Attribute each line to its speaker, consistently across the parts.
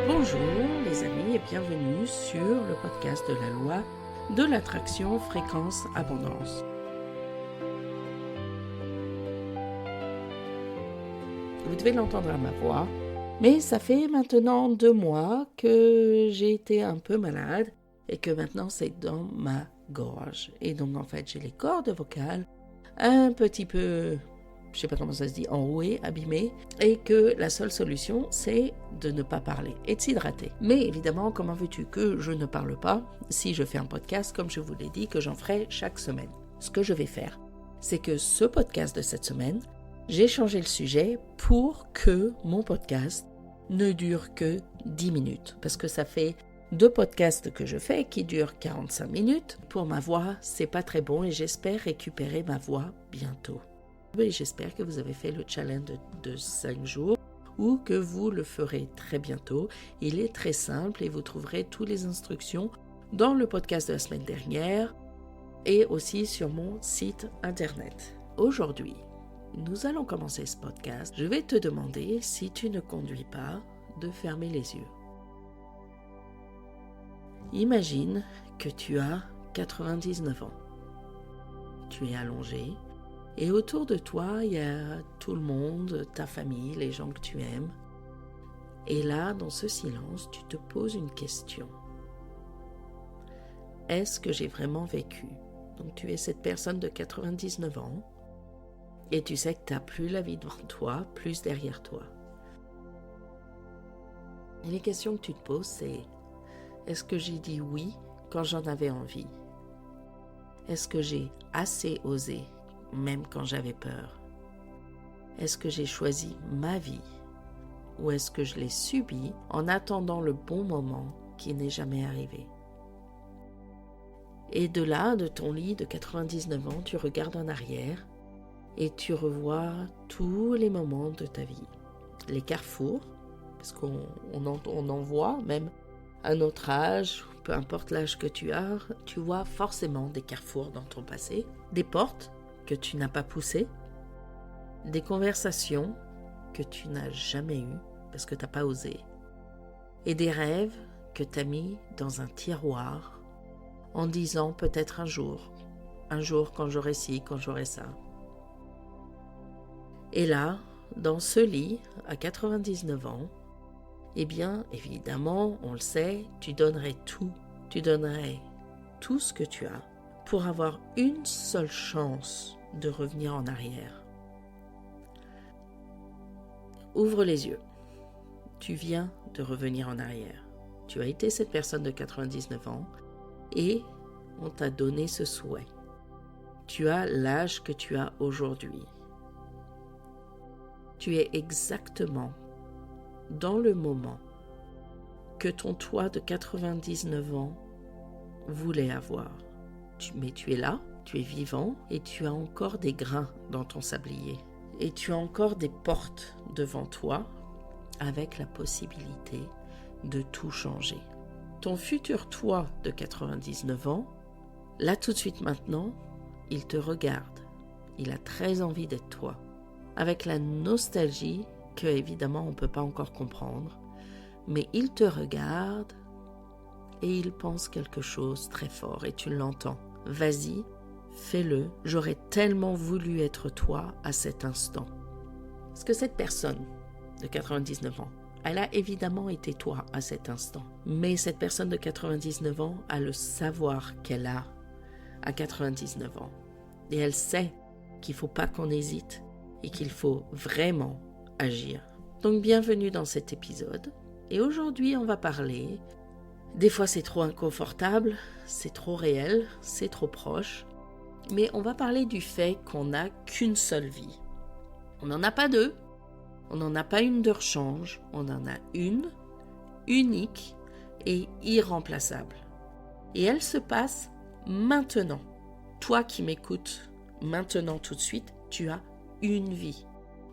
Speaker 1: Bonjour les amis et bienvenue sur le podcast de la loi de l'attraction fréquence abondance. Vous devez l'entendre à ma voix, mais ça fait maintenant 2 mois que j'ai été un peu malade et que maintenant c'est dans ma gorge. Et donc en fait j'ai les cordes vocales un petit peu, je sais pas comment ça se dit, enrouées, abîmées, et que la seule solution c'est de ne pas parler et de s'hydrater. Mais évidemment, comment veux-tu que je ne parle pas si je fais un podcast comme je vous l'ai dit que j'en ferai chaque semaine. Ce que je vais faire, c'est que ce podcast de cette semaine, j'ai changé le sujet pour que mon podcast ne dure que 10 minutes. Parce que ça fait 2 podcasts que je fais qui durent 45 minutes. Pour ma voix, c'est pas très bon et j'espère récupérer ma voix bientôt. Et j'espère que vous avez fait le challenge de 5 jours ou que vous le ferez très bientôt. Il est très simple et vous trouverez toutes les instructions dans le podcast de la semaine dernière et aussi sur mon site internet. Aujourd'hui, nous allons commencer ce podcast. Je vais te demander, si tu ne conduis pas, de fermer les yeux. Imagine que tu as 99 ans. Tu es allongé et autour de toi, il y a tout le monde, ta famille, les gens que tu aimes. Et là, dans ce silence, tu te poses une question. Est-ce que j'ai vraiment vécu ? Donc tu es cette personne de 99 ans et tu sais que tu n'as plus la vie devant toi, plus derrière toi. Et les questions que tu te poses, c'est: est-ce que j'ai dit oui quand j'en avais envie ? Est-ce que j'ai assez osé, même quand j'avais peur ? Est-ce que j'ai choisi ma vie ? Ou est-ce que je l'ai subie en attendant le bon moment qui n'est jamais arrivé ? Et de là, de ton lit de 99 ans, tu regardes en arrière et tu revois tous les moments de ta vie. Les carrefours, parce qu'on en voit même à notre âge, peu importe l'âge que tu as, tu vois forcément des carrefours dans ton passé, des portes que tu n'as pas poussées, des conversations que tu n'as jamais eues parce que tu n'as pas osé, et des rêves que tu as mis dans un tiroir en disant peut-être un jour quand j'aurai ci, quand j'aurai ça. Et là, dans ce lit, à 99 ans, eh bien, évidemment, on le sait, tu donnerais tout ce que tu as pour avoir une seule chance de revenir en arrière. Ouvre les yeux. Tu viens de revenir en arrière. Tu as été cette personne de 99 ans et on t'a donné ce souhait. Tu as l'âge que tu as aujourd'hui. Tu es exactement dans le moment que ton toi de 99 ans voulait avoir. Mais tu es là, tu es vivant et tu as encore des grains dans ton sablier. Et tu as encore des portes devant toi avec la possibilité de tout changer. Ton futur toi de 99 ans, là tout de suite maintenant, il te regarde. Il a très envie d'être toi. Avec la nostalgie que évidemment on ne peut pas encore comprendre, mais il te regarde et il pense quelque chose très fort et tu l'entends. Vas-y, fais-le, j'aurais tellement voulu être toi à cet instant. Parce que cette personne de 99 ans, elle a évidemment été toi à cet instant. Mais cette personne de 99 ans a le savoir qu'elle a à 99 ans. Et elle sait qu'il ne faut pas qu'on hésite et qu'il faut vraiment agir. Donc bienvenue dans cet épisode. Et aujourd'hui, on va parler. Des fois, c'est trop inconfortable, c'est trop réel, c'est trop proche. Mais on va parler du fait qu'on n'a qu'une seule vie. On n'en a pas deux, on n'en a pas une de rechange, on en a une, unique et irremplaçable. Et elle se passe maintenant. Toi qui m'écoutes maintenant tout de suite, tu as une vie.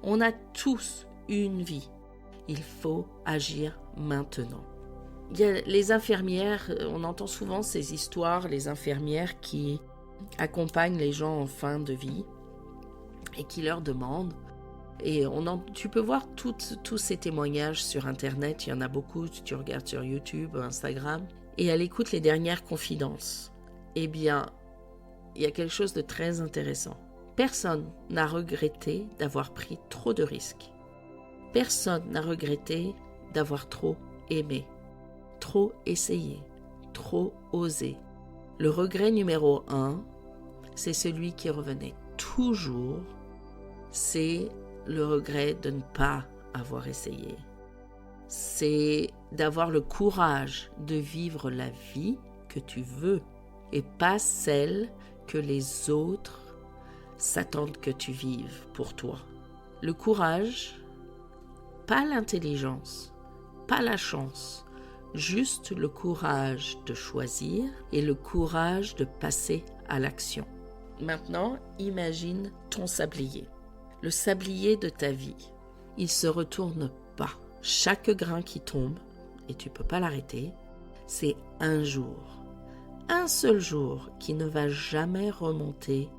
Speaker 1: On a tous une vie. Il faut agir maintenant. Il y a les infirmières, on entend souvent ces histoires, les infirmières qui accompagnent les gens en fin de vie et qui leur demandent Et tu peux voir tous ces témoignages sur Internet, il y en a beaucoup, tu regardes sur YouTube, Instagram, et elle écoute les dernières confidences. Eh bien, il y a quelque chose de très intéressant. Personne n'a regretté d'avoir pris trop de risques. Personne n'a regretté d'avoir trop aimé, trop essayé, trop osé. Le regret numéro 1, c'est celui qui revenait toujours, c'est le regret de ne pas avoir essayé. C'est d'avoir le courage de vivre la vie que tu veux et pas celle que les autres s'attendent que tu vives pour toi. Le courage, pas l'intelligence, pas la chance, juste le courage de choisir et le courage de passer à l'action. Maintenant, imagine ton sablier. Le sablier de ta vie, il ne se retourne pas. Chaque grain qui tombe, et tu ne peux pas l'arrêter, c'est un jour. Un seul jour qui ne va jamais remonter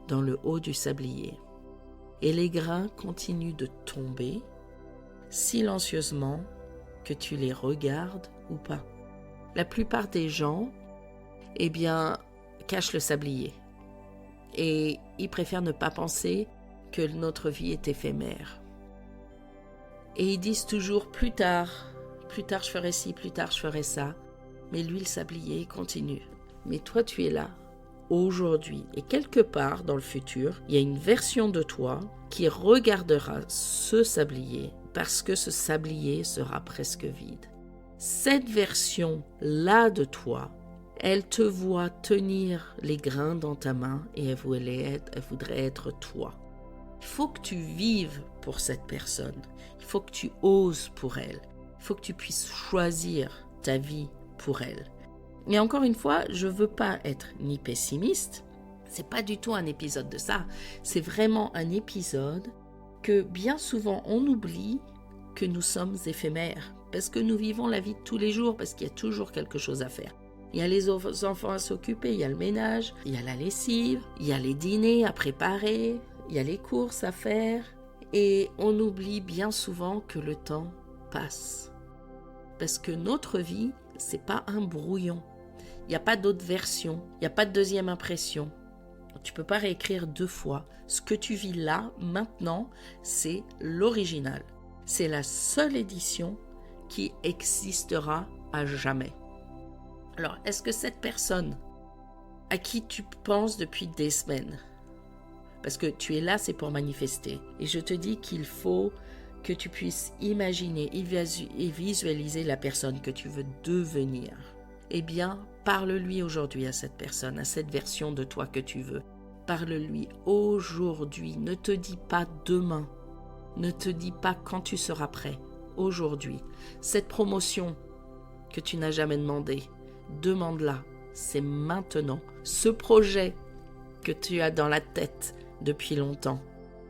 Speaker 1: dans le haut du sablier. Et les grains continuent de tomber silencieusement, que tu les regardes ou pas. La plupart des gens, cachent le sablier. Et ils préfèrent ne pas penser que notre vie est éphémère. Et ils disent toujours plus tard je ferai ci, plus tard je ferai ça. Mais lui, le sablier, il continue. Mais toi, tu es là, aujourd'hui. Et quelque part dans le futur, il y a une version de toi qui regardera ce sablier parce que ce sablier sera presque vide. Cette version-là de toi, elle te voit tenir les grains dans ta main et elle voudrait être toi. Il faut que tu vives pour cette personne. Il faut que tu oses pour elle. Il faut que tu puisses choisir ta vie pour elle. Et encore une fois, je ne veux pas être ni pessimiste. C'est pas du tout un épisode de ça. C'est vraiment un épisode que bien souvent on oublie que nous sommes éphémères. Parce que nous vivons la vie de tous les jours, parce qu'il y a toujours quelque chose à faire. Il y a les enfants à s'occuper, il y a le ménage, il y a la lessive, il y a les dîners à préparer, il y a les courses à faire. Et on oublie bien souvent que le temps passe. Parce que notre vie, c'est pas un brouillon. Il n'y a pas d'autre version, il n'y a pas de deuxième impression. Tu peux pas réécrire 2 fois. Ce que tu vis là, maintenant, c'est l'original. C'est la seule édition qui existera à jamais. Alors, est-ce que cette personne à qui tu penses depuis des semaines, parce que tu es là, c'est pour manifester, et je te dis qu'il faut que tu puisses imaginer et visualiser la personne que tu veux devenir, eh bien, parle-lui aujourd'hui à cette personne, à cette version de toi que tu veux. Parle-lui aujourd'hui, ne te dis pas demain, ne te dis pas quand tu seras prêt, aujourd'hui. Cette promotion que tu n'as jamais demandée, demande-la, c'est maintenant. Ce projet que tu as dans la tête depuis longtemps,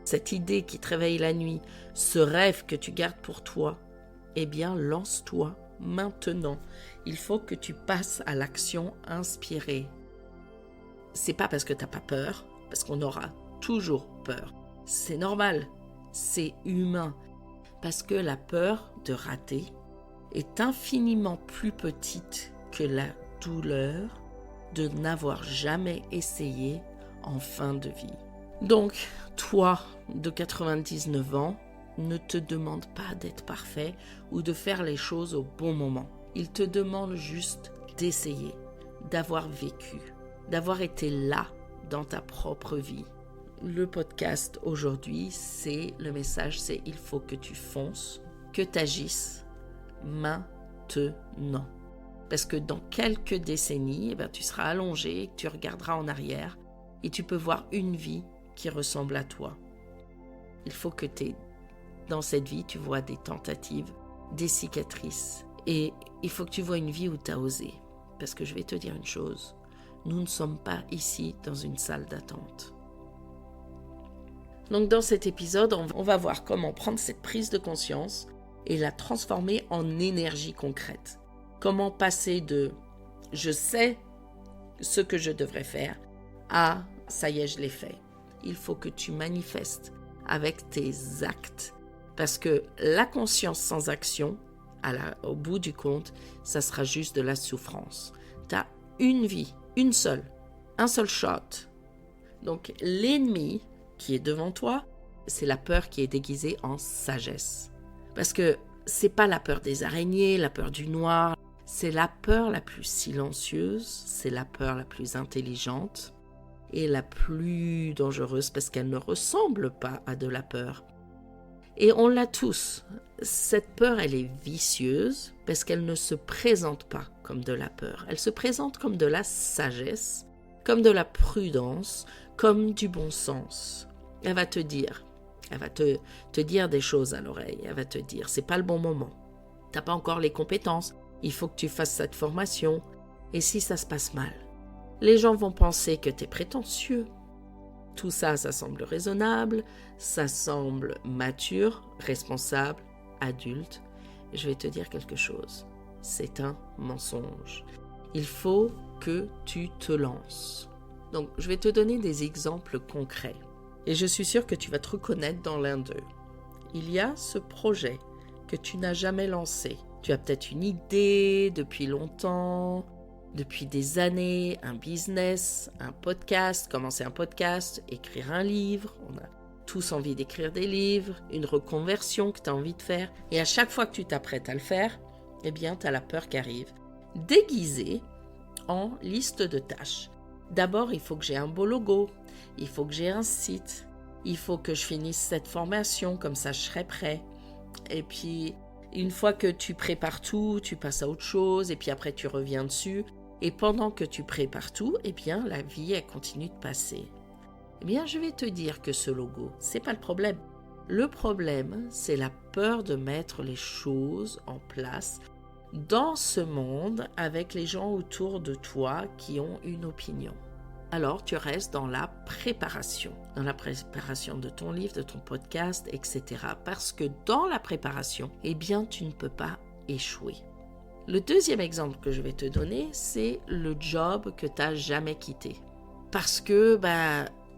Speaker 1: cette idée qui te réveille la nuit, ce rêve que tu gardes pour toi, eh bien, lance-toi maintenant. Il faut que tu passes à l'action inspirée. C'est pas parce que tu n'as pas peur, parce qu'on aura toujours peur. C'est normal, c'est humain. Parce que la peur de rater est infiniment plus petite que la douleur de n'avoir jamais essayé en fin de vie. Donc, toi, de 99 ans, ne te demande pas d'être parfait ou de faire les choses au bon moment. Il te demande juste d'essayer, d'avoir vécu, d'avoir été là dans ta propre vie. Le podcast aujourd'hui, le message, c'est il faut que tu fonces, que tu agisses maintenant. Parce que dans quelques décennies, tu seras allongé, tu regarderas en arrière et tu peux voir une vie qui ressemble à toi. Il faut que dans cette vie, tu vois des tentatives, des cicatrices. Et il faut que tu vois une vie où tu as osé. Parce que je vais te dire une chose, nous ne sommes pas ici dans une salle d'attente. Donc dans cet épisode, on va voir comment prendre cette prise de conscience et la transformer en énergie concrète. Comment passer de « je sais ce que je devrais faire » à « ça y est, je l'ai fait ». Il faut que tu manifestes avec tes actes. Parce que la conscience sans action, au bout du compte, ça sera juste de la souffrance. Tu as une vie, une seule, un seul shot. Donc l'ennemi qui est devant toi, c'est la peur qui est déguisée en sagesse. Parce que c'est pas la peur des araignées, la peur du noir, c'est la peur la plus silencieuse, c'est la peur la plus intelligente et la plus dangereuse parce qu'elle ne ressemble pas à de la peur. Et on l'a tous. Cette peur, elle est vicieuse parce qu'elle ne se présente pas comme de la peur. Elle se présente comme de la sagesse, comme de la prudence, comme du bon sens. Elle va te dire des choses à l'oreille. Elle va te dire, c'est pas le bon moment. T'as pas encore les compétences. Il faut que tu fasses cette formation. Et si ça se passe mal? Les gens vont penser que t'es prétentieux. Tout ça, ça semble raisonnable, ça semble mature, responsable, adulte. Je vais te dire quelque chose. C'est un mensonge. Il faut que tu te lances. Donc, je vais te donner des exemples concrets. Et je suis sûre que tu vas te reconnaître dans l'un d'eux. Il y a ce projet que tu n'as jamais lancé. Tu as peut-être une idée depuis longtemps, depuis des années, un business, un podcast, commencer un podcast, écrire un livre. On a tous envie d'écrire des livres, une reconversion que tu as envie de faire. Et à chaque fois que tu t'apprêtes à le faire, eh bien, tu as la peur qui arrive, déguisée en liste de tâches. D'abord, il faut que j'ai un beau logo, il faut que j'ai un site, il faut que je finisse cette formation, comme ça je serai prêt. Et puis, une fois que tu prépares tout, tu passes à autre chose, et puis après tu reviens dessus. Et pendant que tu prépares tout, eh bien, la vie, elle continue de passer. Eh bien, je vais te dire que ce logo, c'est pas le problème. Le problème, c'est la peur de mettre les choses en place dans ce monde avec les gens autour de toi qui ont une opinion. Alors, tu restes dans la préparation de ton livre, de ton podcast, etc. Parce que dans la préparation, eh bien, tu ne peux pas échouer. Le deuxième exemple que je vais te donner, c'est le job que tu n'as jamais quitté. Parce que,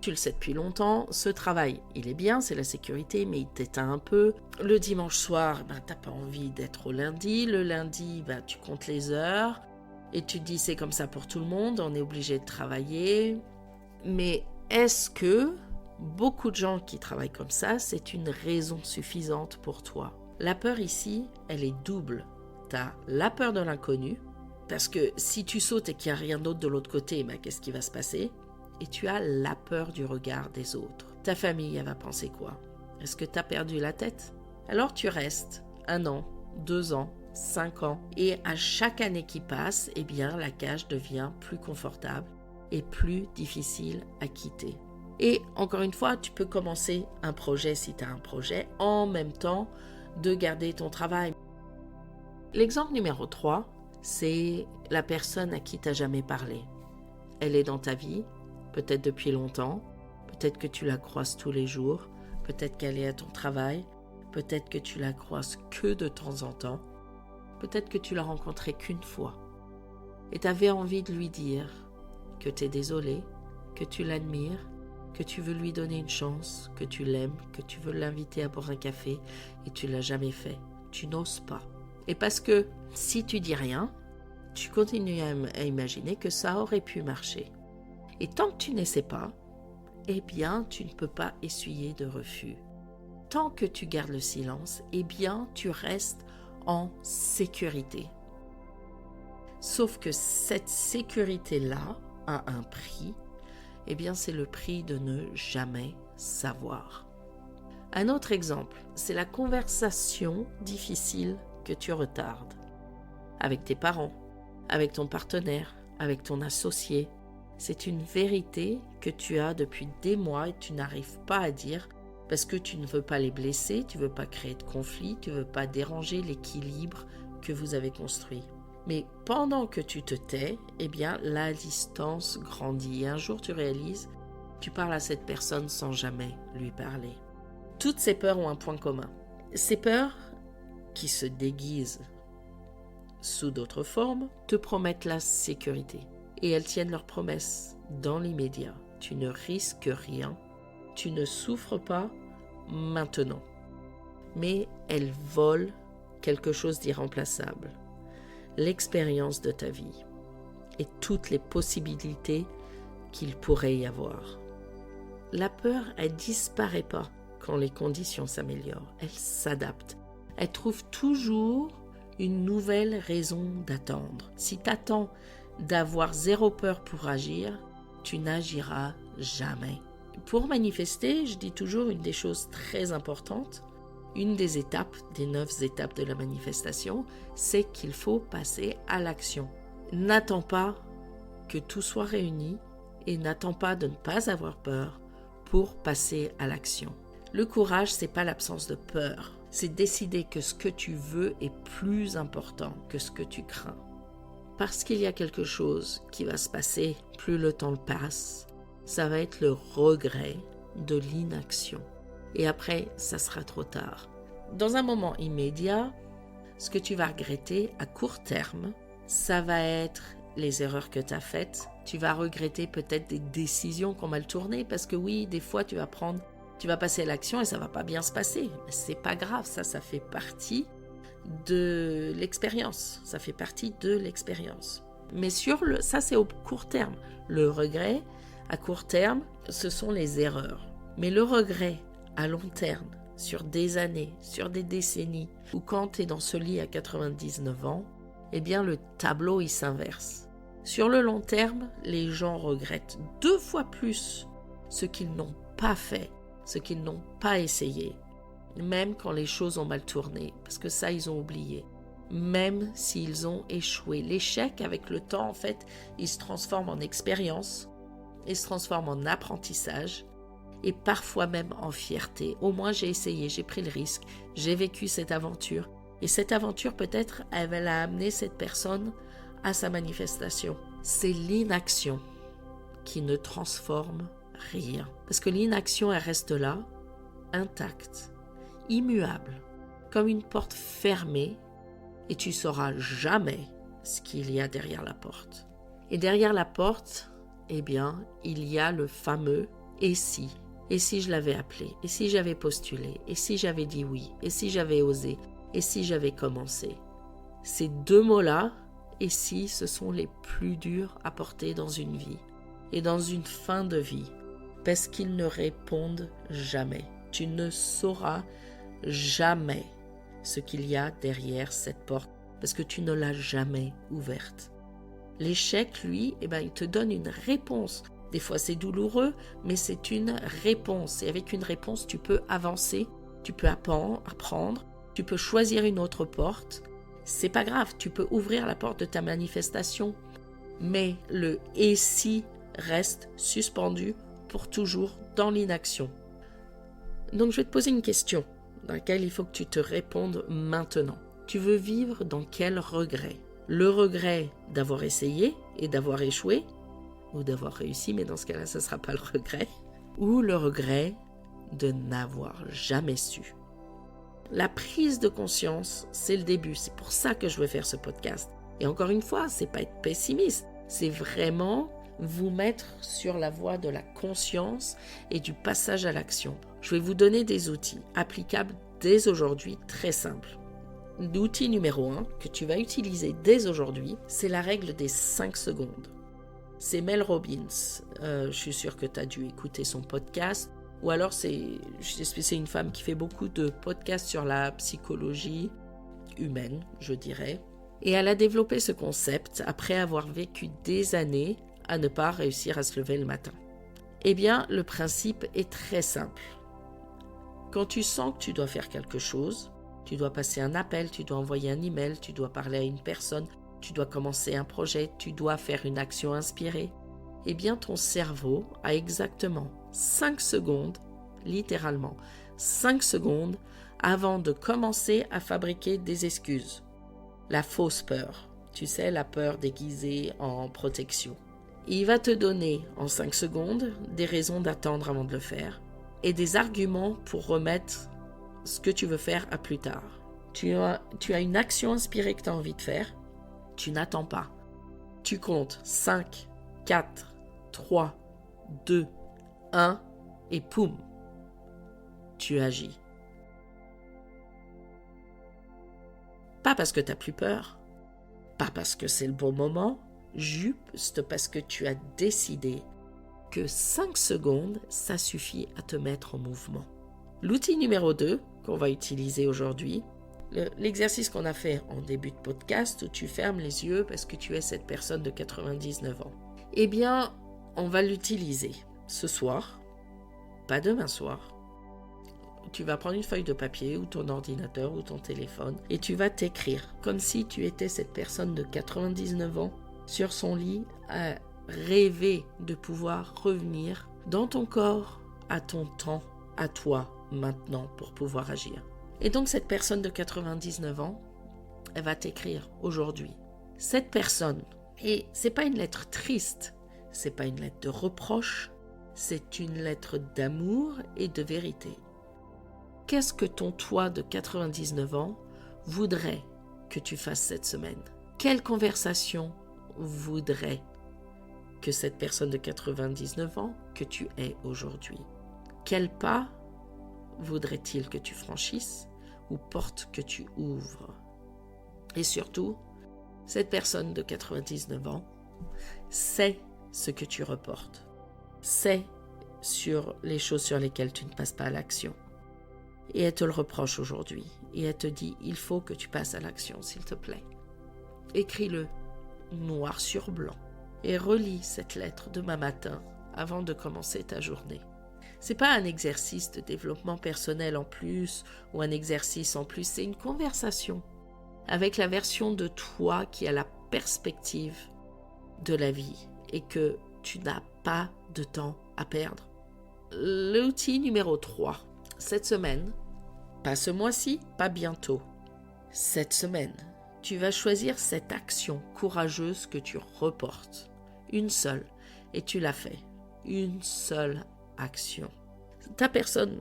Speaker 1: tu le sais depuis longtemps, ce travail, il est bien, c'est la sécurité, mais il t'éteint un peu. Le dimanche soir, tu n'as pas envie d'être au lundi. Le lundi, tu comptes les heures et tu te dis c'est comme ça pour tout le monde, on est obligé de travailler. Mais est-ce que beaucoup de gens qui travaillent comme ça, c'est une raison suffisante pour toi? La peur ici, elle est double. Tu as la peur de l'inconnu, parce que si tu sautes et qu'il n'y a rien d'autre de l'autre côté, qu'est-ce qui va se passer? Et tu as la peur du regard des autres. Ta famille, elle va penser quoi? Est-ce que tu as perdu la tête? Alors tu restes 1 an, 2 ans, 5 ans, et à chaque année qui passe, eh bien, la cage devient plus confortable et plus difficile à quitter. Et encore une fois, tu peux commencer un projet si tu as un projet, en même temps de garder ton travail. L'exemple numéro 3, c'est la personne à qui tu n'as jamais parlé. Elle est dans ta vie, peut-être depuis longtemps, peut-être que tu la croises tous les jours, peut-être qu'elle est à ton travail, peut-être que tu la croises que de temps en temps, peut-être que tu l'as rencontrée qu'une fois. Et tu avais envie de lui dire que tu es désolé, que tu l'admires, que tu veux lui donner une chance, que tu l'aimes, que tu veux l'inviter à boire un café et tu ne l'as jamais fait. Tu n'oses pas. Et parce que si tu dis rien, tu continues à imaginer que ça aurait pu marcher. Et tant que tu n'essaies pas, eh bien, tu ne peux pas essuyer de refus. Tant que tu gardes le silence, eh bien, tu restes en sécurité. Sauf que cette sécurité-là a un prix, eh bien, c'est le prix de ne jamais savoir. Un autre exemple, c'est la conversation difficile que tu retardes. Avec tes parents, avec ton partenaire, avec ton associé. C'est une vérité que tu as depuis des mois et tu n'arrives pas à dire parce que tu ne veux pas les blesser, tu ne veux pas créer de conflit, tu ne veux pas déranger l'équilibre que vous avez construit. Mais pendant que tu te tais, eh bien, la distance grandit. Et un jour, tu réalises, tu parles à cette personne sans jamais lui parler. Toutes ces peurs ont un point commun. Ces peurs qui se déguisent sous d'autres formes te promettent la sécurité. Et elles tiennent leurs promesses dans l'immédiat. Tu ne risques rien, tu ne souffres pas, maintenant. Mais elles volent quelque chose d'irremplaçable. L'expérience de ta vie et toutes les possibilités qu'il pourrait y avoir. La peur, elle disparaît pas quand les conditions s'améliorent. Elle s'adapte. Elle trouve toujours une nouvelle raison d'attendre. Si tu attends d'avoir zéro peur pour agir, tu n'agiras jamais. Pour manifester, je dis toujours une des choses très importantes, une des étapes, des 9 étapes de la manifestation, c'est qu'il faut passer à l'action. N'attends pas que tout soit réuni et n'attends pas de ne pas avoir peur pour passer à l'action. Le courage, c'est pas l'absence de peur, c'est décider que ce que tu veux est plus important que ce que tu crains. Parce qu'il y a quelque chose qui va se passer, plus le temps passe, ça va être le regret de l'inaction. Et après, ça sera trop tard. Dans un moment immédiat, ce que tu vas regretter à court terme, ça va être les erreurs que tu as faites. Tu vas regretter peut-être des décisions qui ont mal tourné, parce que oui, des fois, tu vas passer à l'action et ça va pas bien se passer. C'est pas grave, ça fait partie de l'expérience. Ça fait partie de l'expérience. Mais ça, c'est au court terme. Le regret, à court terme, ce sont les erreurs. Mais le regret, à long terme, sur des années, sur des décennies, ou quand tu es dans ce lit à 99 ans, eh bien le tableau, il s'inverse. Sur le long terme, les gens regrettent 2 fois plus ce qu'ils n'ont pas fait, ce qu'ils n'ont pas essayé, même quand les choses ont mal tourné, parce que ça, ils ont oublié. Même s'ils ont échoué. L'échec, avec le temps, en fait, il se transforme en expérience, il se transforme en apprentissage, et parfois même en fierté. Au moins, j'ai essayé, j'ai pris le risque, j'ai vécu cette aventure. Et cette aventure, peut-être, elle a amené cette personne à sa manifestation. C'est l'inaction qui ne transforme rien. Parce que l'inaction, elle reste là, intacte, immuable, comme une porte fermée, et tu ne sauras jamais ce qu'il y a derrière la porte. Et derrière la porte, eh bien, il y a le fameux « et si ». Et si je l'avais appelé? Et si j'avais postulé? Et si j'avais dit oui? Et si j'avais osé? Et si j'avais commencé? Ces 2 mots-là, et si, ce sont les plus durs à porter dans une vie et dans une fin de vie, parce qu'ils ne répondent jamais. Tu ne sauras jamais ce qu'il y a derrière cette porte, parce que tu ne l'as jamais ouverte. L'échec, lui, il te donne une réponse. Des fois, c'est douloureux, mais c'est une réponse. Et avec une réponse, tu peux avancer, tu peux apprendre, tu peux choisir une autre porte. C'est pas grave, tu peux ouvrir la porte de ta manifestation. Mais le « et si » reste suspendu pour toujours dans l'inaction. Donc, je vais te poser une question dans laquelle il faut que tu te répondes maintenant. Tu veux vivre dans quel regret? Le regret d'avoir essayé et d'avoir échoué, ou d'avoir réussi, mais dans ce cas-là, ce ne sera pas le regret, ou le regret de n'avoir jamais su. La prise de conscience, c'est le début. C'est pour ça que je veux faire ce podcast. Et encore une fois, c'est pas être pessimiste, c'est vraiment vous mettre sur la voie de la conscience et du passage à l'action. Je vais vous donner des outils applicables dès aujourd'hui, très simples. L'outil numéro 1 que tu vas utiliser dès aujourd'hui, c'est la règle des 5 secondes. C'est Mel Robbins. Je suis sûre que tu as dû écouter son podcast. Ou alors c'est une femme qui fait beaucoup de podcasts sur la psychologie humaine, je dirais. Et elle a développé ce concept après avoir vécu des années à ne pas réussir à se lever le matin. Eh bien, le principe est très simple. Quand tu sens que tu dois faire quelque chose, tu dois passer un appel, tu dois envoyer un email, tu dois parler à une personne, tu dois commencer un projet, tu dois faire une action inspirée, eh bien ton cerveau a exactement 5 secondes, littéralement 5 secondes, avant de commencer à fabriquer des excuses. La fausse peur, tu sais, la peur déguisée en protection. Il va te donner en 5 secondes des raisons d'attendre avant de le faire et des arguments pour remettre ce que tu veux faire à plus tard. Tu as une action inspirée que tu as envie de faire. Tu n'attends pas. Tu comptes 5, 4, 3, 2, 1 et poum. tu agis. Pas parce que tu n'as plus peur, pas parce que c'est le bon moment, juste parce que tu as décidé que 5 secondes, ça suffit à te mettre en mouvement. L'outil numéro 2 qu'on va utiliser aujourd'hui, l'exercice qu'on a fait en début de podcast où tu fermes les yeux parce que tu es cette personne de 99 ans. Eh bien, on va l'utiliser ce soir, pas demain soir. Tu vas prendre une feuille de papier ou ton ordinateur ou ton téléphone et tu vas t'écrire comme si tu étais cette personne de 99 ans sur son lit à rêver de pouvoir revenir dans ton corps à ton temps, à toi maintenant pour pouvoir agir. Et donc cette personne de 99 ans, elle va t'écrire aujourd'hui. Cette personne, et c'est pas une lettre triste, c'est pas une lettre de reproche, c'est une lettre d'amour et de vérité. Qu'est-ce que ton toi de 99 ans voudrait que tu fasses cette semaine? Quelle conversation voudrait que cette personne de 99 ans que tu es aujourd'hui? Quel pas voudrait-il que tu franchisses ou porte que tu ouvres? Et surtout, cette personne de 99 ans sait ce que tu reportes, sait sur les choses sur lesquelles tu ne passes pas à l'action. Et elle te le reproche aujourd'hui. Et elle te dit, il faut que tu passes à l'action, s'il te plaît. Écris-le, noir sur blanc. Et relis cette lettre demain matin, avant de commencer ta journée. C'est pas un exercice de développement personnel en plus, ou un exercice en plus, c'est une conversation avec la version de toi qui a la perspective de la vie et que tu n'as pas de temps à perdre. L'outil numéro 3. Cette semaine, pas ce mois-ci, pas bientôt. Cette semaine, tu vas choisir cette action courageuse que tu reportes. Une seule. Et tu l'as fait. Une seule action. Ta personne,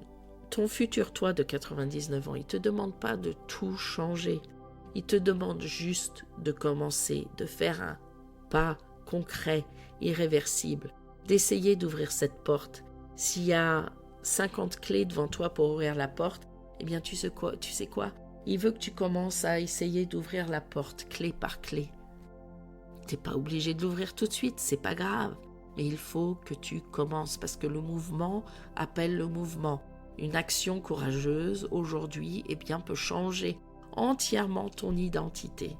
Speaker 1: ton futur toi de 99 ans, il ne te demande pas de tout changer. Il te demande juste de commencer, de faire un pas concret, irréversible, d'essayer d'ouvrir cette porte. S'il y a 50 clés devant toi pour ouvrir la porte, eh bien tu sais quoi? Il veut que tu commences à essayer d'ouvrir la porte, clé par clé. Tu n'es pas obligé de l'ouvrir tout de suite, c'est pas grave. Mais il faut que tu commences parce que le mouvement appelle le mouvement. Une action courageuse aujourd'hui, eh bien, peut changer entièrement ton identité.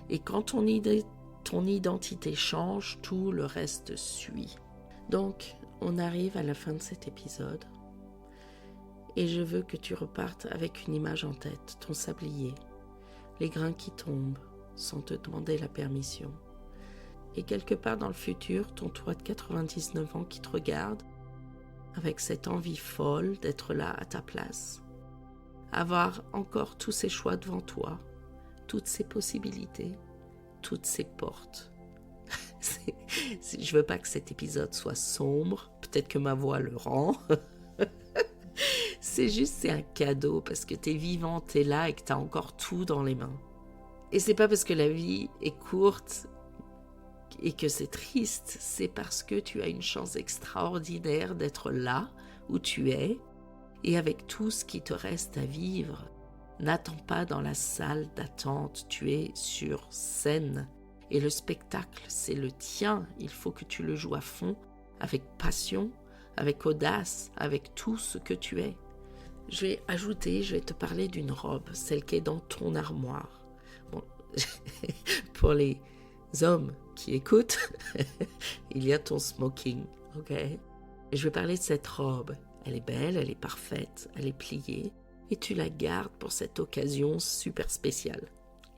Speaker 1: Et quand ton identité change, tout le reste suit. Donc, on arrive à la fin de cet épisode. Et je veux que tu repartes avec une image en tête, ton sablier, les grains qui tombent sans te demander la permission. Et quelque part dans le futur, ton toi de 99 ans qui te regarde avec cette envie folle d'être là à ta place, avoir encore tous ces choix devant toi, toutes ces possibilités, toutes ces portes. Je veux pas que cet épisode soit sombre, peut-être que ma voix le rend. C'est un cadeau parce que t'es vivant, t'es là et que t'as encore tout dans les mains. Et c'est pas parce que la vie est courte et que c'est triste, c'est parce que tu as une chance extraordinaire d'être là où tu es et avec tout ce qui te reste à vivre. N'attends pas dans la salle d'attente, tu es sur scène et le spectacle, c'est le tien. Il faut que tu le joues à fond, avec passion, avec audace, avec tout ce que tu es. Je vais te parler d'une robe, celle qui est dans ton armoire. Bon, pour les hommes qui écoutent, il y a ton smoking, ok? Je vais parler de cette robe. Elle est belle, elle est parfaite, elle est pliée et tu la gardes pour cette occasion super spéciale.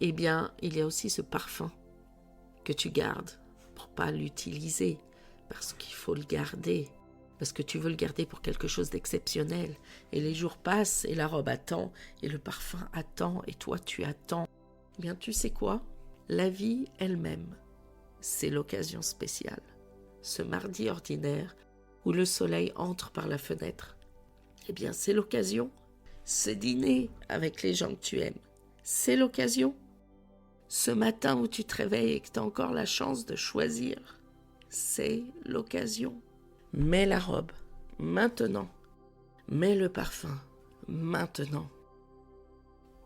Speaker 1: Eh bien, il y a aussi ce parfum que tu gardes pour pas l'utiliser parce qu'il faut le garder. Parce que tu veux le garder pour quelque chose d'exceptionnel. Et les jours passent et la robe attend et le parfum attend et toi tu attends. Eh bien tu sais quoi? La vie elle-même, c'est l'occasion spéciale. Ce mardi ordinaire où le soleil entre par la fenêtre, eh bien c'est l'occasion. Ce dîner avec les gens que tu aimes, c'est l'occasion. Ce matin où tu te réveilles et que tu as encore la chance de choisir, c'est l'occasion. Mets la robe, maintenant. Mets le parfum, maintenant.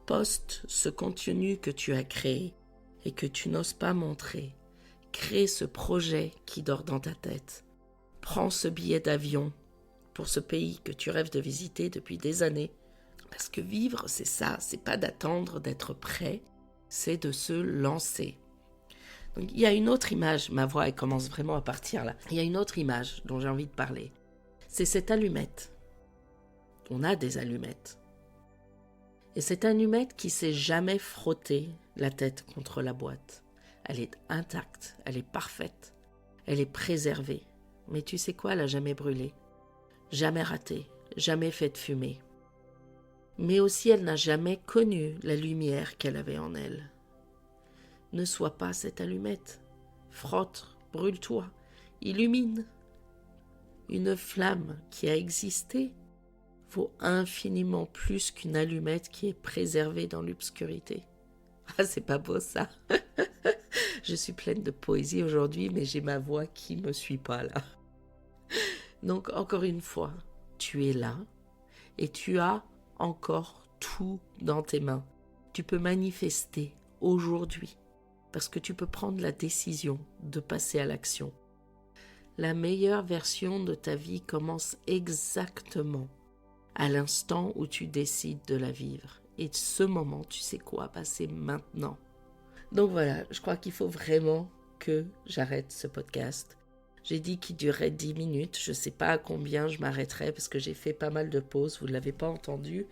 Speaker 1: Poste ce contenu que tu as créé et que tu n'oses pas montrer. Crée ce projet qui dort dans ta tête. Prends ce billet d'avion pour ce pays que tu rêves de visiter depuis des années. Parce que vivre, c'est ça, c'est pas d'attendre d'être prêt, c'est de se lancer. Donc, il y a une autre image, ma voix elle commence vraiment à partir là. Il y a une autre image dont j'ai envie de parler. C'est cette allumette. On a des allumettes. Et cette allumette qui s'est jamais frottée la tête contre la boîte. Elle est intacte, elle est parfaite, elle est préservée. Mais tu sais quoi, elle n'a jamais brûlé, jamais raté, jamais fait de fumée. Mais aussi elle n'a jamais connu la lumière qu'elle avait en elle. Ne sois pas cette allumette. Frotte, brûle-toi, illumine. Une flamme qui a existé vaut infiniment plus qu'une allumette qui est préservée dans l'obscurité. Ah, c'est pas beau ça. Je suis pleine de poésie aujourd'hui, mais j'ai ma voix qui me suit pas là. Donc encore une fois, tu es là et tu as encore tout dans tes mains. Tu peux manifester aujourd'hui parce que tu peux prendre la décision de passer à l'action. La meilleure version de ta vie commence exactement à l'instant où tu décides de la vivre. Et ce moment, tu sais quoi, c'est maintenant. Donc voilà, je crois qu'il faut vraiment que j'arrête ce podcast. J'ai dit qu'il durerait 10 minutes. Je ne sais pas à combien je m'arrêterai parce que j'ai fait pas mal de pauses, vous ne l'avez pas entendu,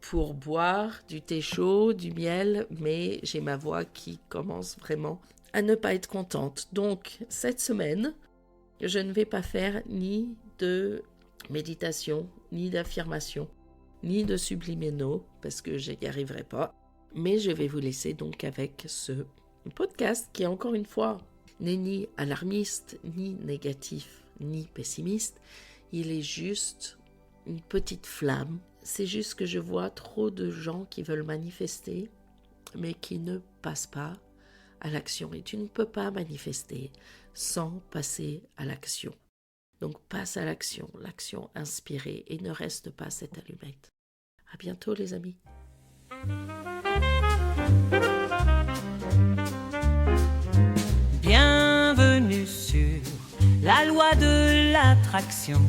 Speaker 1: pour boire du thé chaud, du miel, mais j'ai ma voix qui commence vraiment à ne pas être contente. Donc cette semaine, je ne vais pas faire ni de méditation, ni d'affirmation, ni de subliminaux, parce que je n'y arriverai pas. Mais je vais vous laisser donc avec ce podcast qui, encore une fois, n'est ni alarmiste, ni négatif, ni pessimiste. Il est juste une petite flamme. C'est juste que je vois trop de gens qui veulent manifester, mais qui ne passent pas à l'action. Et tu ne peux pas manifester sans passer à l'action. Donc passe à l'action inspirée et ne reste pas cette allumette. À bientôt les amis.
Speaker 2: Bienvenue sur la loi de l'attraction,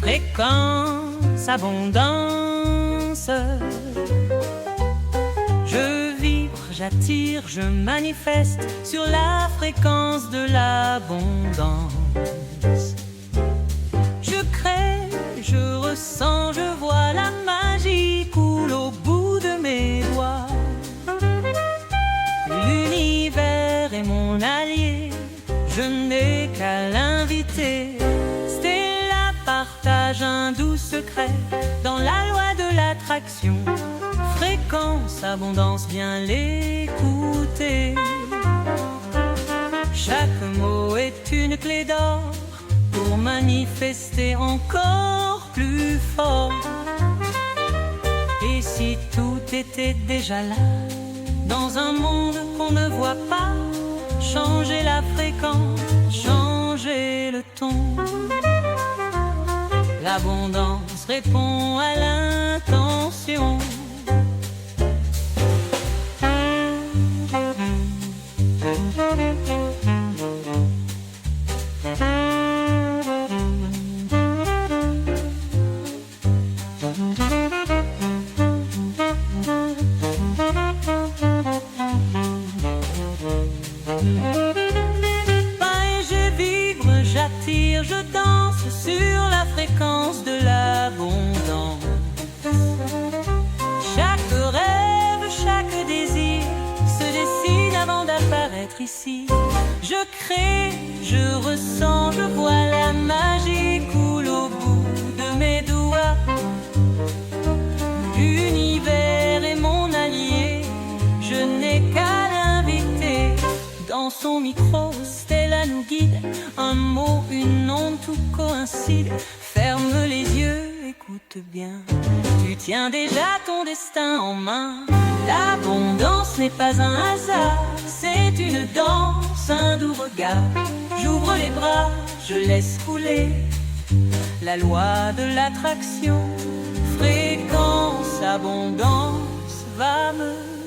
Speaker 2: fréquence, abondance. Je vibre, j'attire, je manifeste sur la fréquence de l'abondance. Je crée, je ressens, je vois la magie coule au bout de mes doigts. L'univers est mon allié, je n'ai qu'à l'inviter. Stella partage un doux secret dans la loi de l'attraction. Fréquence, abondance, bien l'écouter. Chaque mot est une clé d'or pour manifester encore plus fort. Et si tout était déjà là, dans un monde qu'on ne voit pas, changer la fréquence, changer le ton. L'abondance répond à l'intention. Je vibre, j'attire, je danse sur la fréquence de l'abondance. Chaque rêve, chaque désir se dessine avant d'apparaître ici. Je crée, je ressens, je vois la magie coule au bout de mes doigts. L'univers est mon allié, je n'ai qu'à l'inviter. Dans son micro, Stella nous guide. Un mot, une onde, tout coïncide. Ferme les yeux, écoute bien. Tu tiens déjà ton destin en main. L'abondance n'est pas un hasard, c'est une danse, un doux regard. J'ouvre les bras, je laisse couler la loi de l'attraction. fréquence, abondance va me